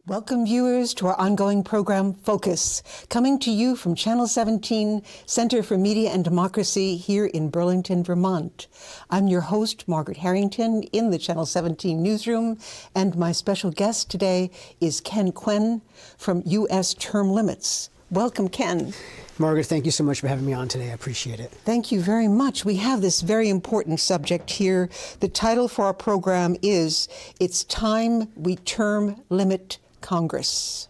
Welcome, viewers, to our ongoing program, Focus, coming to you from Channel 17, Center for Media and Democracy here in Burlington, Vermont. I'm your host, Margaret Harrington, in the Channel 17 newsroom, and my special guest today is Quinn from U.S. Term Limits. Welcome, Ken. Margaret, thank you so much for having me on today. I appreciate it. Thank you very much. We have this very important subject here. The title for our program is, It's Time We Term Limit Congress.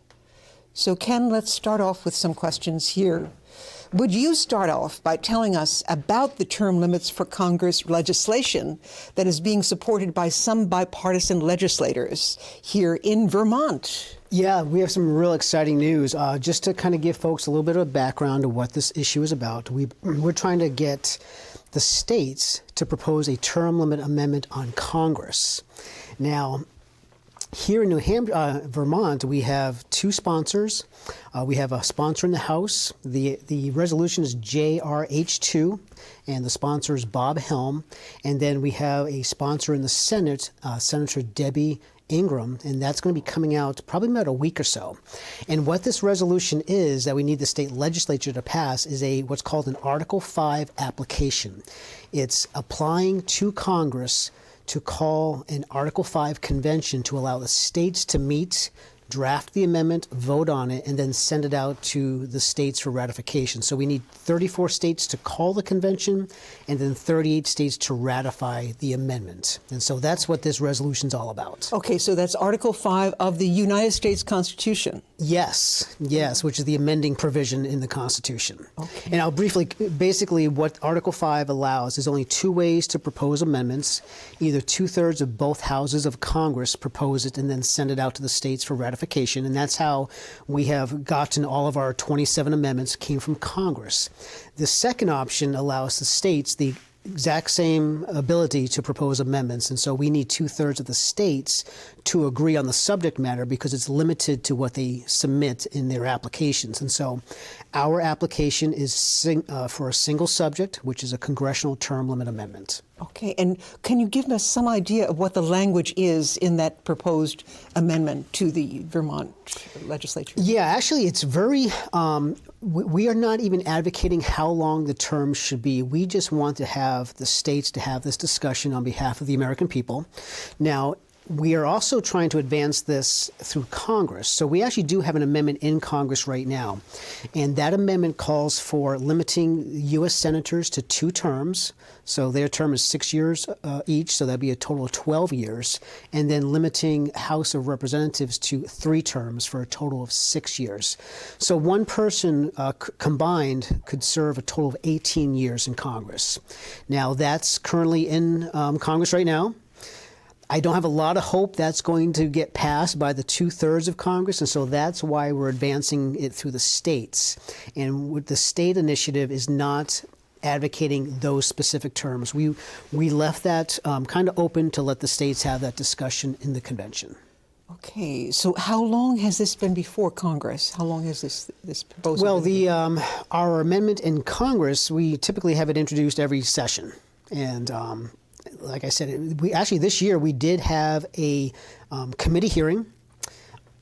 So Ken, let's start off with some questions here. Would you start off by telling us about the term limits for Congress legislation that is being supported by some bipartisan legislators here in Vermont? Yeah, we have some real exciting news. Just to kind of give folks a little bit of a background of what this issue is about, we're trying to get the states to propose a term limit amendment on Congress. Now, here in Vermont, we have two sponsors. We have a sponsor in the House. The resolution is JRH2, and the sponsor is Bob Helm. And then we have a sponsor in the Senate, Senator Debbie Ingram, and that's going to be coming out probably about a week or so. And what this resolution is that we need the state legislature to pass is what's called an Article 5 application. It's applying to Congress to call an Article 5 convention to allow the states to meet, draft the amendment, vote on it, and then send it out to the states for ratification. So we need 34 states to call the convention and then 38 states to ratify the amendment. And so that's what this resolution is all about. Okay, so that's Article 5 of the United States Constitution. Yes, which is the amending provision in the Constitution. Okay. And I'll basically what Article 5 allows is only two ways to propose amendments. Either 2/3 of both houses of Congress propose it and then send it out to the states for ratification. And that's how we have gotten all of our 27 amendments came from Congress. The second option allows the states the exact same ability to propose amendments. And so we need 2/3 of the states to agree on the subject matter because it's limited to what they submit in their applications. And so our application is for a single subject, which is a congressional term limit amendment. Okay, and can you give us some idea of what the language is in that proposed amendment to the Vermont legislature? Yeah, actually, it's very, we are not even advocating how long the term should be. We just want to have the states to have this discussion on behalf of the American people. Now, we are also trying to advance this through Congress. So we actually do have an amendment in Congress right now. And that amendment calls for limiting U.S. senators to 2 terms. So their term is 6 years each, so that'd be a total of 12 years. And then limiting House of Representatives to 3 terms for a total of 6 years. So one person combined could serve a total of 18 years in Congress. Now that's currently in Congress right now. I don't have a lot of hope that's going to get passed by the 2/3 of Congress, and so that's why we're advancing it through the states. And with the state initiative is not advocating those specific terms. We left that kind of open to let the states have that discussion in the convention. Okay, so how long has this been before Congress? How long has this proposal Well, our amendment in Congress, we typically have it introduced every session. And like I said, this year we did have a committee hearing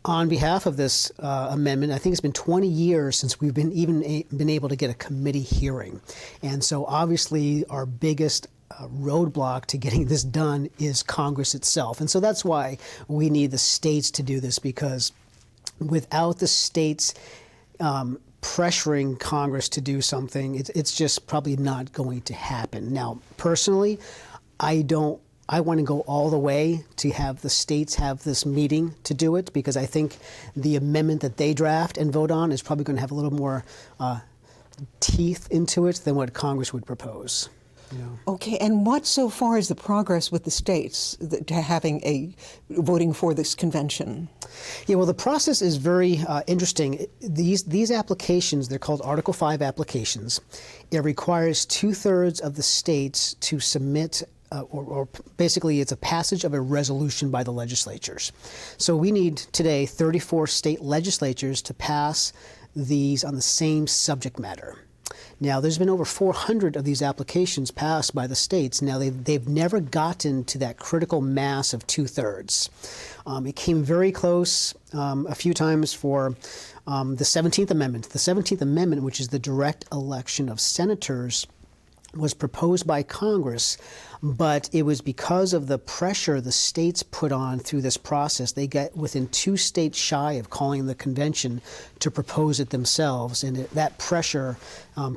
on behalf of this amendment. I think it's been 20 years since we've been able to get a committee hearing. And so obviously our biggest roadblock to getting this done is Congress itself. And so that's why we need the states to do this, because without the states pressuring Congress to do something, it's just probably not going to happen. Now, personally, I want to go all the way to have the states have this meeting to do it, because I think the amendment that they draft and vote on is probably going to have a little more teeth into it than what Congress would propose. You know. Okay, and what so far is the progress with the states to having voting for this convention? Yeah, well, the process is very interesting. These applications, they're called Article 5 applications. It requires 2/3 of the states to submit or basically it's a passage of a resolution by the legislatures. So we need today 34 state legislatures to pass these on the same subject matter. Now, there's been over 400 of these applications passed by the states. Now, they've never gotten to that critical mass of 2/3. It came very close a few times for the 17th Amendment. The 17th Amendment, which is the direct election of senators, was proposed by Congress, but it was because of the pressure the states put on through this process. They got within 2 states shy of calling the convention to propose it themselves, and that pressure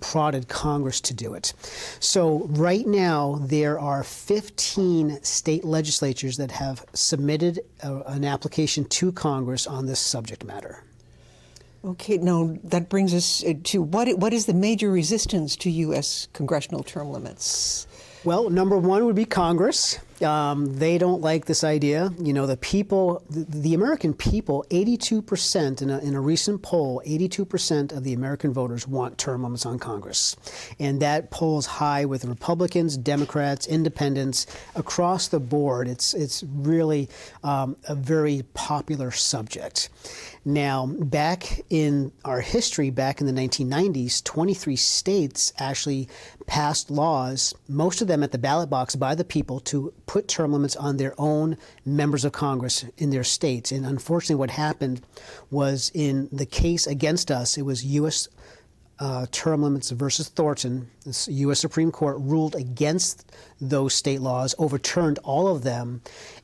prodded Congress to do it. So right now, there are 15 state legislatures that have submitted an application to Congress on this subject matter. Okay, now that brings us to what is the major resistance to U.S. congressional term limits? Well, number one would be Congress. They don't like this idea. You know, the people, the American people, 82% in a recent poll, 82% of the American voters want term limits on Congress. And that polls high with Republicans, Democrats, Independents, across the board. It's really a very popular subject. Now, back in our history, back in the 1990s, 23 states actually passed laws, most of them at the ballot box by the people, to put term limits on their own members of Congress in their states. And unfortunately, what happened was, in the case against us, it was U.S. Term limits versus Thornton. The U.S. Supreme Court ruled against those state laws, overturned all of them,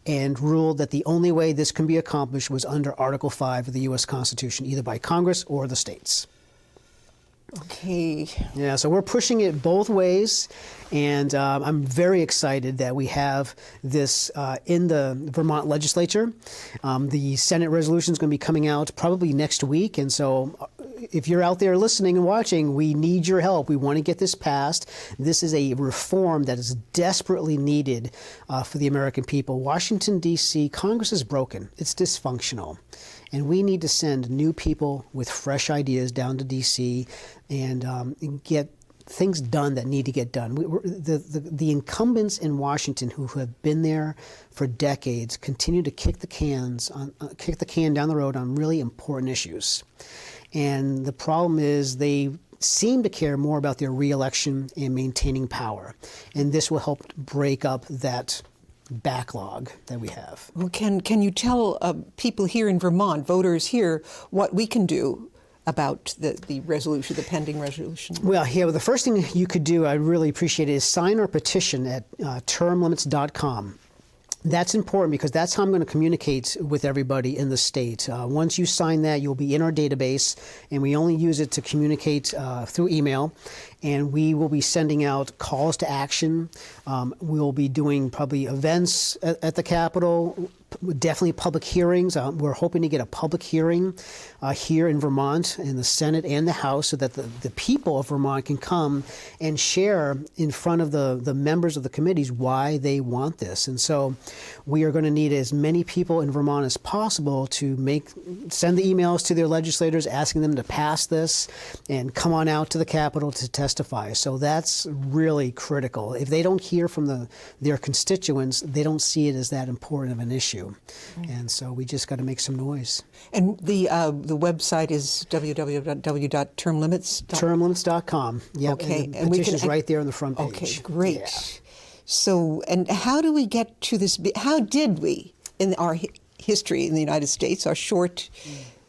and ruled that the only way this can be accomplished was under Article 5 of the U.S. Constitution, either by Congress or the states. Okay. Yeah, so we're pushing it both ways, and I'm very excited that we have this in the Vermont legislature. The Senate resolution is going to be coming out probably next week, and so if you're out there listening and watching, we need your help. We want to get this passed. This is a reform that is desperately needed for the American people. Washington, D.C., Congress is broken. It's dysfunctional. And we need to send new people with fresh ideas down to D.C. and get things done that need to get done. The incumbents in Washington who have been there for decades continue to kick the can down the road on really important issues. And the problem is they seem to care more about their reelection and maintaining power. And this will help break up that backlog that we have. Well, can you tell people here in Vermont, voters here, what we can do about the resolution, the pending resolution? Well, yeah, the first thing you could do, I'd really appreciate it, is sign our petition at termlimits.com. That's important because that's how I'm going to communicate with everybody in the state. Once you sign that, you'll be in our database, and we only use it to communicate through email. And we will be sending out calls to action. We'll be doing probably events at the Capitol, definitely public hearings. We're hoping to get a public hearing here in Vermont in the Senate and the House so that the people of Vermont can come and share in front of the members of the committees why they want this. And so we are going to need as many people in Vermont as possible to send the emails to their legislators asking them to pass this and come on out to the Capitol to testify. So that's really critical. If they don't hear from their constituents, they don't see it as that important of an issue. And so we just got to make some noise. And the website is www.termlimits.com. Termlimits.com. Yeah. Okay. And the petition's right there on the front page. Okay, great. Yeah. So, and how do we get to this? How did we, in our history in the United States, our short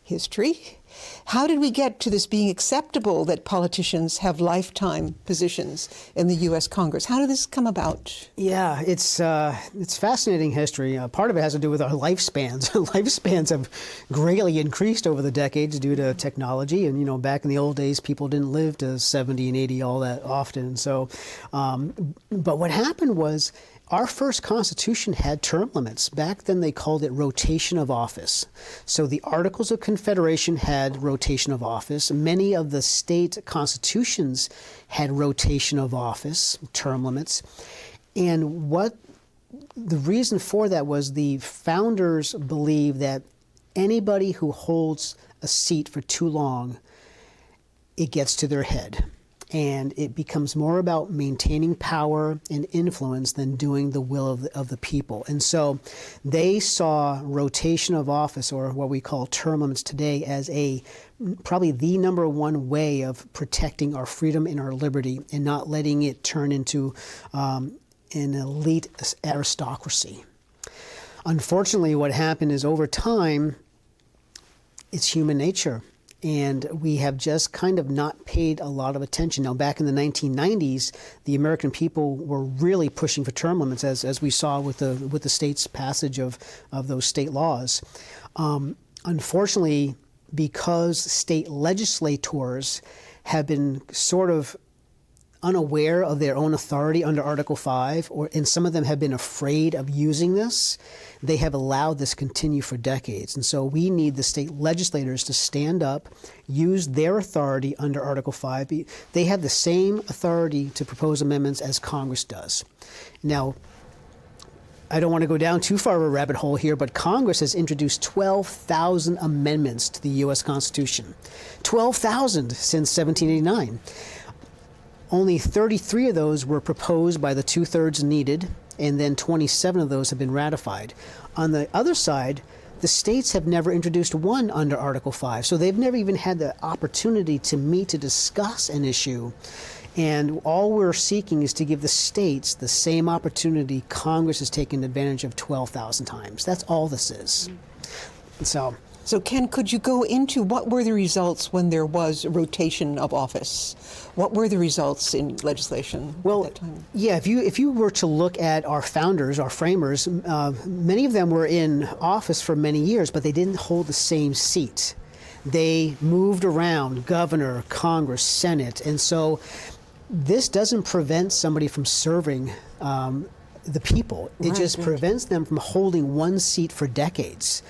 history, how did we get to this being acceptable that politicians have lifetime positions in the U.S. Congress? How did this come about? Yeah, it's fascinating history. Part of it has to do with our lifespans. Lifespans have greatly increased over the decades due to technology. And, back in the old days, people didn't live to 70 and 80 all that often. So, but what happened was, our first Constitution had term limits. Back then, they called it rotation of office. So the Articles of Confederation had rotation of office. Many of the state constitutions had rotation of office, term limits. And the reason for that was the founders believed that anybody who holds a seat for too long, it gets to their head. And it becomes more about maintaining power and influence than doing the will of the people. And so they saw rotation of office, or what we call term limits today, as probably the number one way of protecting our freedom and our liberty and not letting it turn into an elite aristocracy. Unfortunately, what happened is over time, it's human nature. And we have just kind of not paid a lot of attention. Now, back in the 1990s, the American people were really pushing for term limits, as we saw with the state's passage of those state laws. Unfortunately, because state legislators have been sort of unaware of their own authority under Article 5, and some of them have been afraid of using this, they have allowed this continue for decades. And so we need the state legislators to stand up, use their authority under Article 5. They have the same authority to propose amendments as Congress does. Now, I don't want to go down too far of a rabbit hole here, but Congress has introduced 12,000 amendments to the U.S. Constitution. 12,000 since 1789. Only 33 of those were proposed by the two-thirds needed, and then 27 of those have been ratified. On the other side, the states have never introduced one under Article 5, so they've never even had the opportunity to meet to discuss an issue. And all we're seeking is to give the states the same opportunity Congress has taken advantage of 12,000 times. That's all this is. So, Ken, could you go into what were the results when there was a rotation of office? What were the results in legislation at that time? Yeah, if you were to look at our founders, our framers, many of them were in office for many years, but they didn't hold the same seat. They moved around, governor, Congress, Senate, and so this doesn't prevent somebody from serving the people. It just prevents them from holding one seat for decades.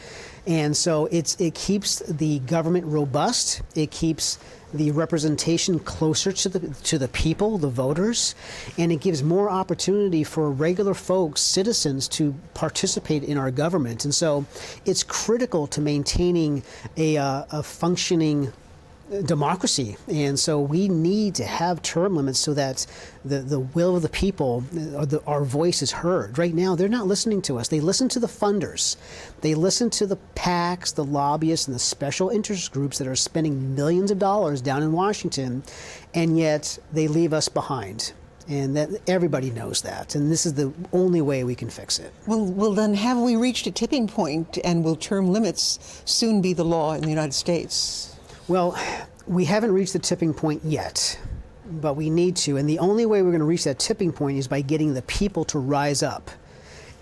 And so it keeps the government robust. It keeps the representation closer to the people, the voters, and it gives more opportunity for regular folks, citizens, to participate in our government. And so it's critical to maintaining a functioning democracy. And so we need to have term limits so that the will of the people, our voice is heard. Right now, they're not listening to us. They listen to the funders. They listen to the PACs, the lobbyists, and the special interest groups that are spending millions of dollars down in Washington, and yet they leave us behind. And that everybody knows that. And this is the only way we can fix it. Well, then have we reached a tipping point, and will term limits soon be the law in the United States? Well, we haven't reached the tipping point yet, but we need to. And the only way we're going to reach that tipping point is by getting the people to rise up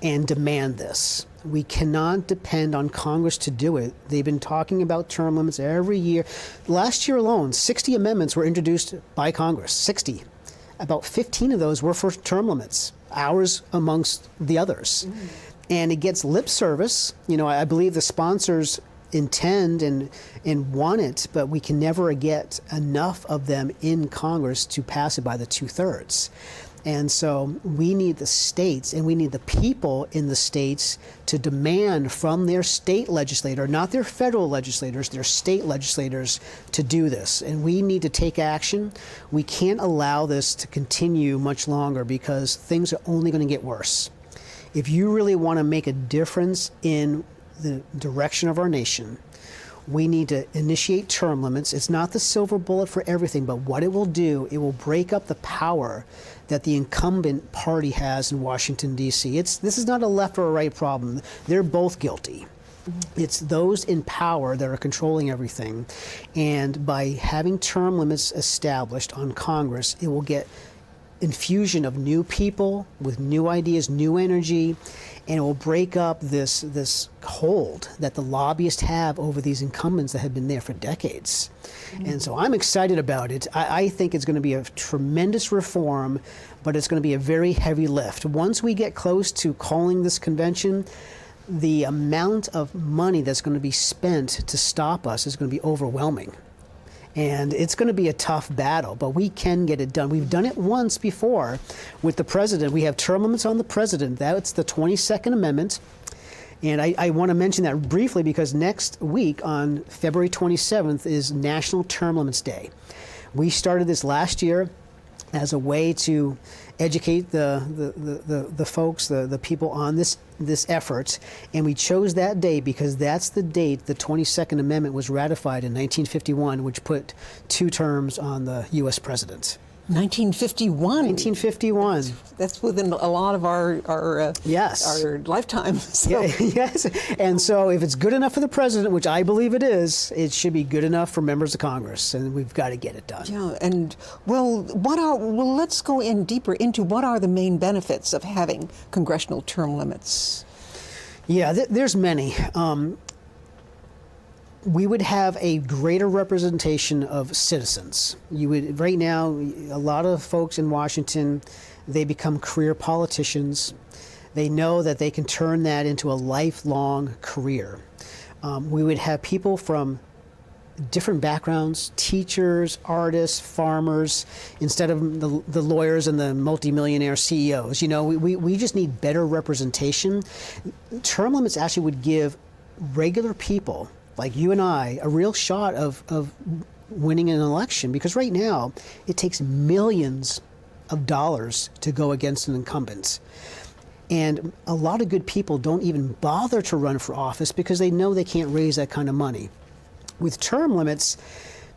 and demand this. We cannot depend on Congress to do it. They've been talking about term limits every year. Last year alone, 60 amendments were introduced by Congress, 60. About 15 of those were for term limits, ours amongst the others. And it gets lip service. You know, I believe the sponsors intend and want it, but we can never get enough of them in Congress to pass it by the two-thirds. And so we need the states and we need the people in the states to demand from their state legislator, not their federal legislators, their state legislators, to do this. And we need to take action. We can't allow this to continue much longer because things are only going to get worse. If you really want to make a difference in the direction of our nation, we need to initiate term limits. It's not the silver bullet for everything, but what it will do, it will break up the power that the incumbent party has in Washington, D.C. This is not a left or a right problem. They're both guilty. It's those in power that are controlling everything. And by having term limits established on Congress, it will get infusion of new people with new ideas, new energy, and it will break up this hold that the lobbyists have over these incumbents that have been there for decades. And so I'm excited about it. I think it's going to be a tremendous reform, but it's going to be a very heavy lift. Once we get close to calling this convention, the amount of money that's going to be spent to stop us is going to be overwhelming. And it's going to be a tough battle, but we can get it done. We've done it once before with the president. We have term limits on the president. That's the 22nd Amendment. And I want to mention that briefly because next week on February 27th is National Term Limits Day. We started this last year as a way to educate the folks, the people on this effort, and we chose that date because that's the date the 22nd Amendment was ratified in 1951, which put 2 terms on the U.S. president. 1951. 1951. That's within a lot of our Yes. our lifetimes. So. Yeah, yes. And so if it's good enough for the president, which I believe it is, it should be good enough for members of Congress, and we've got to get it done. Yeah, and let's go in deeper into what are the main benefits of having congressional term limits. Yeah, there's many. We would have a greater representation of citizens. Right now, a lot of folks in Washington, they become career politicians. They know that they can turn that into a lifelong career. We would have people from different backgrounds, teachers, artists, farmers, instead of the lawyers and the multimillionaire CEOs. We just need better representation. Term limits actually would give regular people like you and I a real shot of winning an election, because right now it takes millions of dollars to go against an incumbent. And a lot of good people don't even bother to run for office because they know they can't raise that kind of money. With term limits,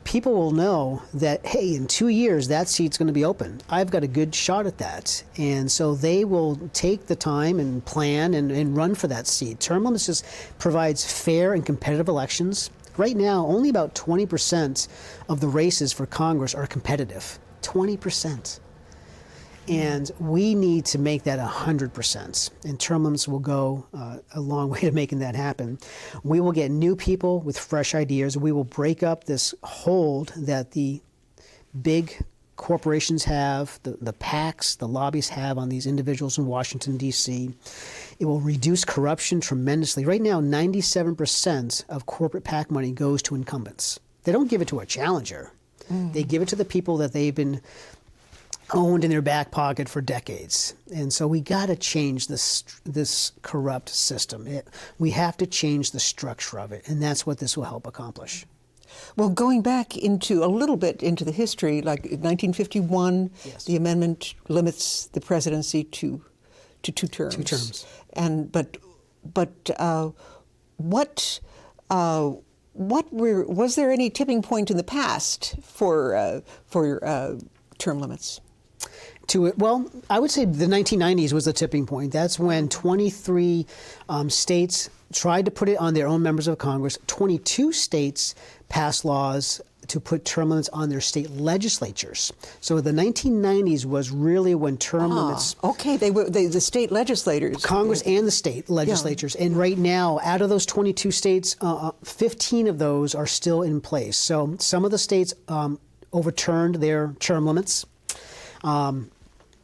people will know that, hey, in 2 years, that seat's going to be open. I've got a good shot at that. And so they will take the time and plan and run for that seat. Term limits just provides fair and competitive elections. Right now, only about 20% of the races for Congress are competitive. 20%. And we need to make that 100%. And term limits will go a long way to making that happen. We will get new people with fresh ideas. We will break up this hold that the big corporations have, the PACs, the lobbyists have on these individuals in Washington, D.C. It will reduce corruption tremendously. Right now, 97% of corporate PAC money goes to incumbents. They don't give it to a challenger. They give it to the people that they've been owned in their back pocket for decades. And so we got to change this corrupt system. We have to change the structure of it, and that's what this will help accomplish. Well, going back a little bit into the history, like 1951, Yes. the amendment limits the presidency to 2 terms. 2 terms. And was there any tipping point in the past for term limits? Well, I would say the 1990s was the tipping point. That's when 23 states tried to put it on their own members of Congress. 22 states passed laws to put term limits on their state legislatures. So the 1990s was really when term limits. Okay, the state legislators. Congress and the state legislatures. Yeah. And right now, out of those 22 states, 15 of those are still in place. So some of the states overturned their term limits.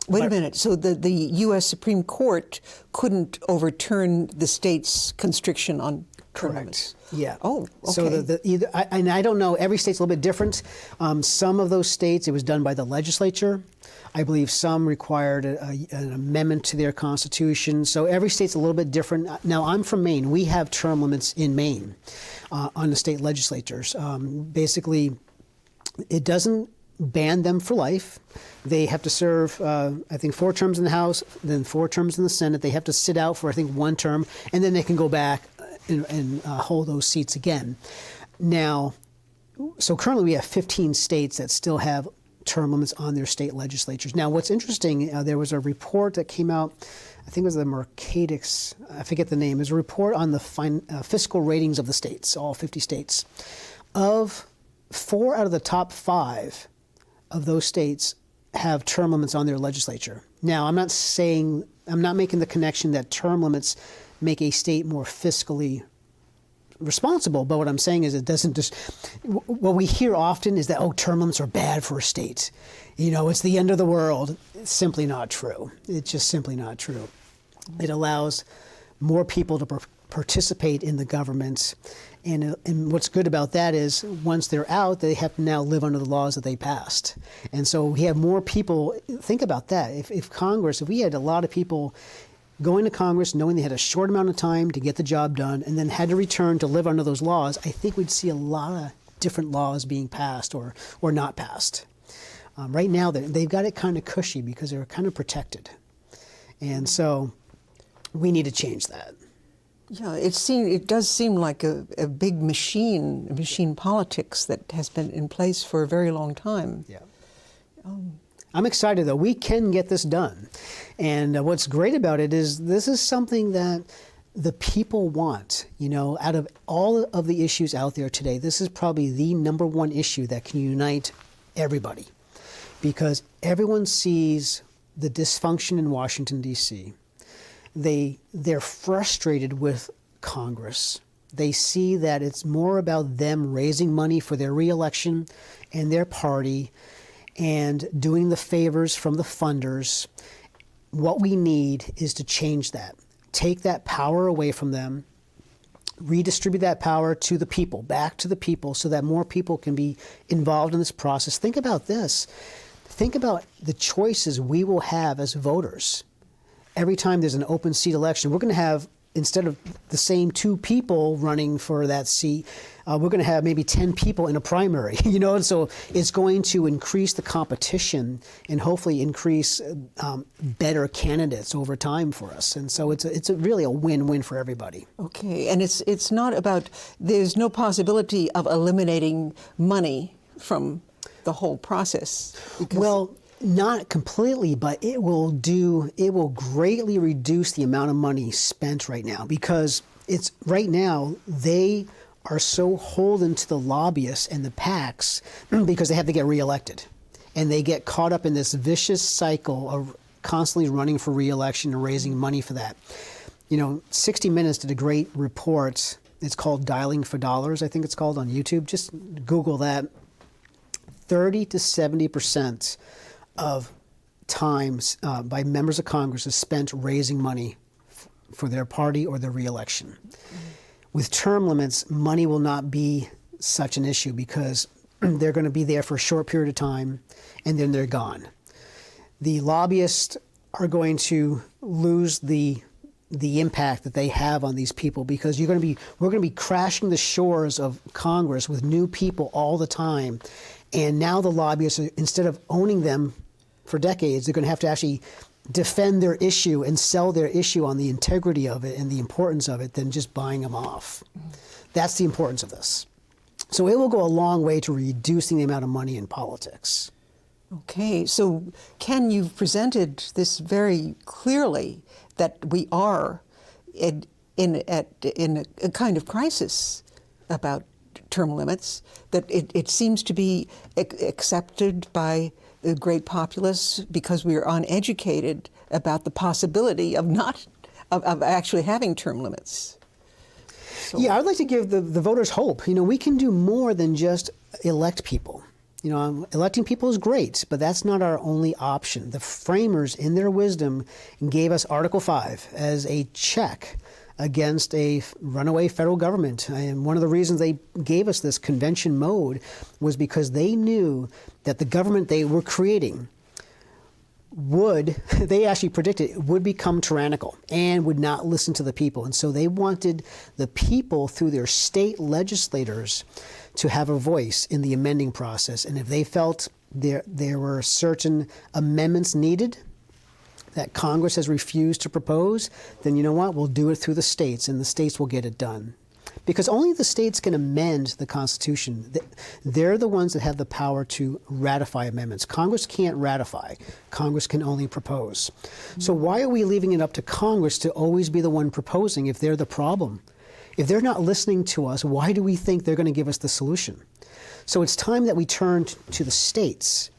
Wait a minute. So the U.S. Supreme Court couldn't overturn the state's constriction on term limits? Yeah. Oh, okay. So I don't know. Every state's a little bit different. Some of those states, it was done by the legislature. I believe some required an amendment to their constitution. So every state's a little bit different. Now, I'm from Maine. We have term limits in Maine on the state legislatures. Basically, it doesn't ban them for life. They have to serve, I think, 4 terms in the House, then 4 terms in the Senate. They have to sit out for, I think, 1 term, and then they can go back and hold those seats again. Now, so currently we have 15 states that still have term limits on their state legislatures. Now, what's interesting, there was a report that came out, I think it was the Mercadix, I forget the name. It was a report on the fiscal ratings of the states, all 50 states. Of 4 out of the top 5 of those states have term limits on their legislature. Now, I'm not making the connection that term limits make a state more fiscally responsible, but what I'm saying is it doesn't just, what we hear often is that, term limits are bad for a state. It's the end of the world. It's simply not true. It's just simply not true. It allows more people to participate in the government. And what's good about that is once they're out, they have to now live under the laws that they passed. And so we have more people. Think about that. If we had a lot of people going to Congress knowing they had a short amount of time to get the job done and then had to return to live under those laws, I think we'd see a lot of different laws being passed or not passed. Right now, they've got it kind of cushy because they're kind of protected. And so we need to change that. Yeah, it does seem like a big machine politics that has been in place for a very long time. Yeah. I'm excited, though. We can get this done. And what's great about it is this is something that the people want. You know, out of all of the issues out there today, this is probably the number one issue that can unite everybody. Because everyone sees the dysfunction in Washington, D.C. They're frustrated with Congress. They see that it's more about them raising money for their reelection and their party and doing the favors from the funders. What we need is to change that. Take that power away from them, redistribute that power to the people, back to the people, so that more people can be involved in this process. Think about this. Think about the choices we will have as voters. Every time there's an open seat election, we're going to have, instead of the same 2 people running for that seat, we're going to have maybe 10 people in a primary, you know, and so it's going to increase the competition and hopefully increase better candidates over time for us. And so it's really a win-win for everybody. Okay, and it's not about, there's no possibility of eliminating money from the whole process. Well, not completely, but it will greatly reduce the amount of money spent right now, because it's right now they are so holden to the lobbyists and the PACs because they have to get reelected. And they get caught up in this vicious cycle of constantly running for reelection and raising money for that. You know, 60 Minutes did a great report. It's called Dialing for Dollars, I think it's called, on YouTube. Just Google that. 30 to 70% of times by members of Congress is spent raising money for their party or their reelection. Mm-hmm. With term limits, money will not be such an issue because they're going to be there for a short period of time and then they're gone. The lobbyists are going to lose the impact that they have on these people, because we're going to be crashing the shores of Congress with new people all the time. And now the lobbyists, instead of owning them for decades, they're going to have to actually defend their issue and sell their issue on the integrity of it and the importance of it than just buying them off. That's the importance of this. So it will go a long way to reducing the amount of money in politics. Okay, so Ken, you've presented this very clearly, that we are in a kind of crisis about term limits, that it seems to be accepted by the great populace because we are uneducated about the possibility of actually having term limits. So. Yeah, I'd like to give the voters hope. You know, we can do more than just elect people. You know, electing people is great, but that's not our only option. The framers, in their wisdom, gave us Article 5 as a check against a runaway federal government. And one of the reasons they gave us this convention mode was because they knew that the government they were creating they actually predicted, would become tyrannical and would not listen to the people. And so they wanted the people, through their state legislators, to have a voice in the amending process. And if they felt there were certain amendments needed that Congress has refused to propose, then you know what? We'll do it through the states, and the states will get it done. Because only the states can amend the Constitution. They're the ones that have the power to ratify amendments. Congress can't ratify. Congress can only propose. So why are we leaving it up to Congress to always be the one proposing if they're the problem? If they're not listening to us, why do we think they're going to give us the solution? So it's time that we turn to the states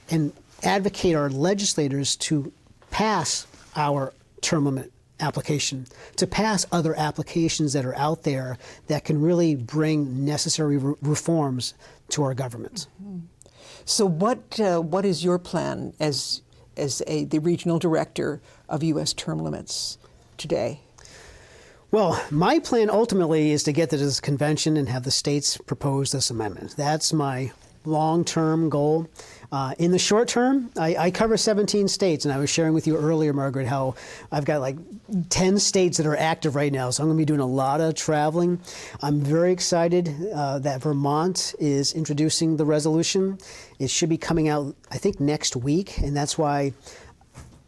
and advocate our legislators to pass our term limit application, to pass other applications that are out there that can really bring necessary reforms to our government. Mm-hmm. So what is your plan as the regional director of U.S. term limits today? Well, my plan ultimately is to get to this convention and have the states propose this amendment. That's my long-term goal. In the short term, I cover 17 states, and I was sharing with you earlier, Margaret, how I've got like 10 states that are active right now, so I'm going to be doing a lot of traveling. I'm very excited that Vermont is introducing the resolution. It should be coming out, I think, next week, and that's why,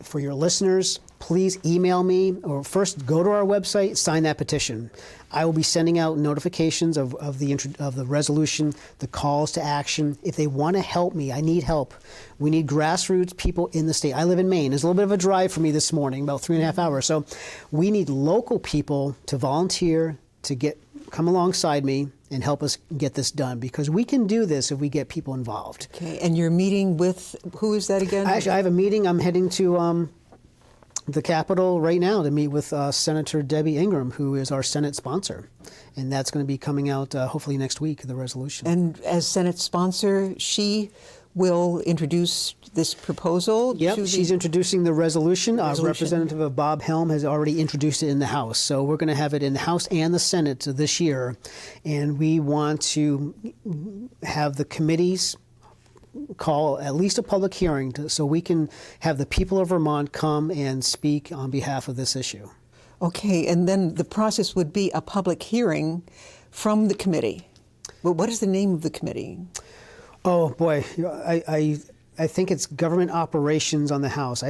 for your listeners, please email me, or first go to our website, sign that petition. I will be sending out notifications of the resolution, the calls to action. If they want to help me, I need help. We need grassroots people in the state. I live in Maine. It's a little bit of a drive for me this morning, about 3.5 hours. So we need local people to volunteer, to come alongside me and help us get this done, because we can do this if we get people involved. Okay, and you're meeting with, who is that again? Actually, I have a meeting. I'm heading to the Capitol right now to meet with Senator Debbie Ingram, who is our Senate sponsor. And that's going to be coming out hopefully next week, the resolution. And as Senate sponsor, she will introduce this proposal? Yep, she's introducing the resolution. Representative Bob Helm has already introduced it in the House. So we're going to have it in the House and the Senate this year. And we want to have the committees call at least a public hearing so we can have the people of Vermont come and speak on behalf of this issue. Okay, and then the process would be a public hearing from the committee. Well, what is the name of the committee? Oh boy, I think it's Government Operations on the House.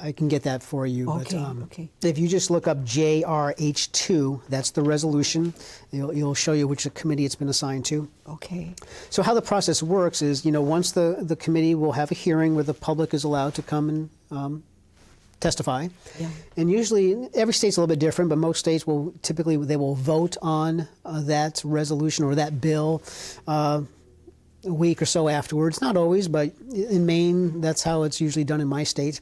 I can get that for you. Okay, but, okay. If you just look up JRH2, that's the resolution. It'll show you which committee it's been assigned to. Okay. So how the process works is, once the committee will have a hearing where the public is allowed to come and testify. Yeah. And usually, every state's a little bit different, but most states will typically vote on that resolution or that bill a week or so afterwards. Not always, but in Maine, that's how it's usually done in my state.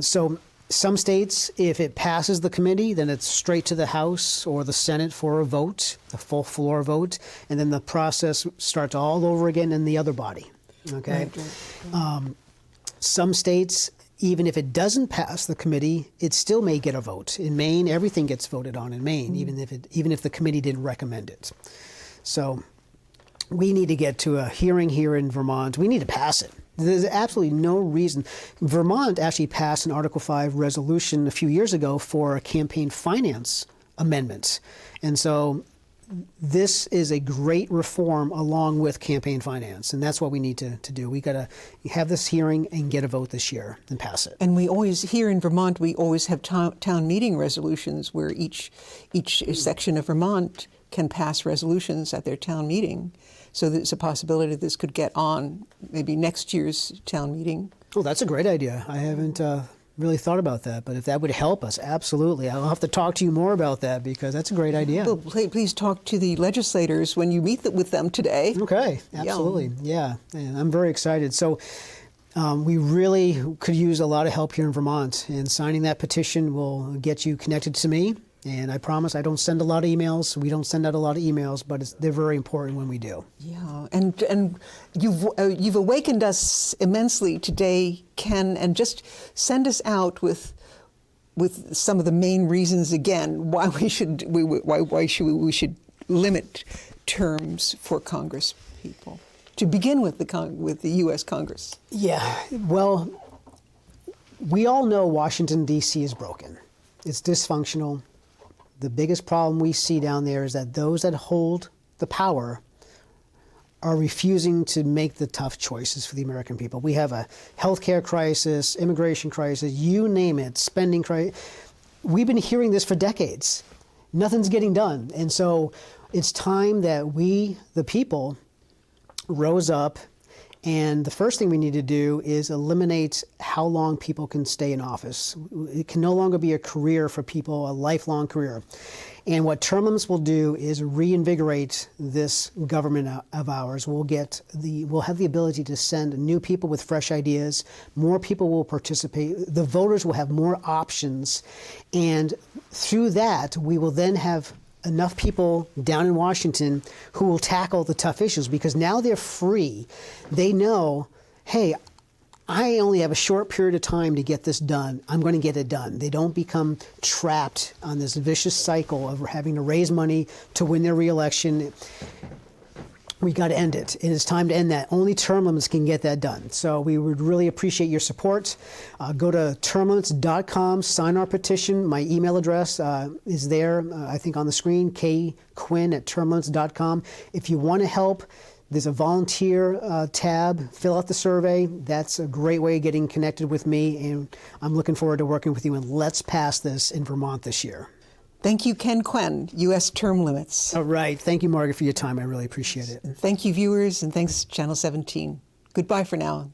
So some states, if it passes the committee, then it's straight to the House or the Senate for a vote, a full floor vote, and then the process starts all over again in the other body. Okay. Right. Some states, even if it doesn't pass the committee, it still may get a vote. In Maine, everything gets voted on in Maine, even if the committee didn't recommend it. So we need to get to a hearing here in Vermont. We need to pass it. There's absolutely no reason. Vermont actually passed an Article 5 resolution a few years ago for a campaign finance amendment. And so this is a great reform along with campaign finance, and that's what we need to do. We got to have this hearing and get a vote this year and pass it. And we always, here in Vermont, we always have town meeting resolutions where each section of Vermont can pass resolutions at their town meeting. So there's a possibility that this could get on maybe next year's town meeting. Oh, that's a great idea. I haven't really thought about that, but if that would help us, absolutely. I'll have to talk to you more about that because that's a great idea. Well, please talk to the legislators when you meet with them today. Okay, absolutely. Yeah, and I'm very excited. So we really could use a lot of help here in Vermont, and signing that petition will get you connected to me. And I promise I don't send a lot of emails. We don't send out a lot of emails, but they're very important when we do. Yeah, and you've awakened us immensely today, Ken, and just send us out with some of the main reasons again why we should limit terms for Congress people. To begin with the U.S. Congress. Yeah, well, we all know Washington, D.C. is broken. It's dysfunctional. The biggest problem we see down there is that those that hold the power are refusing to make the tough choices for the American people. We have a healthcare crisis, immigration crisis, you name it, spending crisis. We've been hearing this for decades. Nothing's getting done. And so it's time that we, the people, rose up. And the first thing we need to do is eliminate how long people can stay in office. It can no longer be a career for people, a lifelong career. And what term limits will do is reinvigorate this government of ours. We'll have the ability to send new people with fresh ideas. More people will participate. The voters will have more options. And through that, we will then have enough people down in Washington who will tackle the tough issues because now they're free. They know, hey, I only have a short period of time to get this done. I'm going to get it done. They don't become trapped on this vicious cycle of having to raise money to win their reelection. We got to end it. It is time to end that. Only term limits can get that done. So we would really appreciate your support. Go to termlimits.com, sign our petition. My email address is there, I think on the screen, kquinn@termlimits.com. If you want to help, there's a volunteer tab. Fill out the survey. That's a great way of getting connected with me, and I'm looking forward to working with you, and let's pass this in Vermont this year. Thank you, Ken Quinn, U.S. Term Limits. All right. Thank you, Margaret, for your time. I really appreciate it. Thank you, viewers, and thanks, Channel 17. Goodbye for now.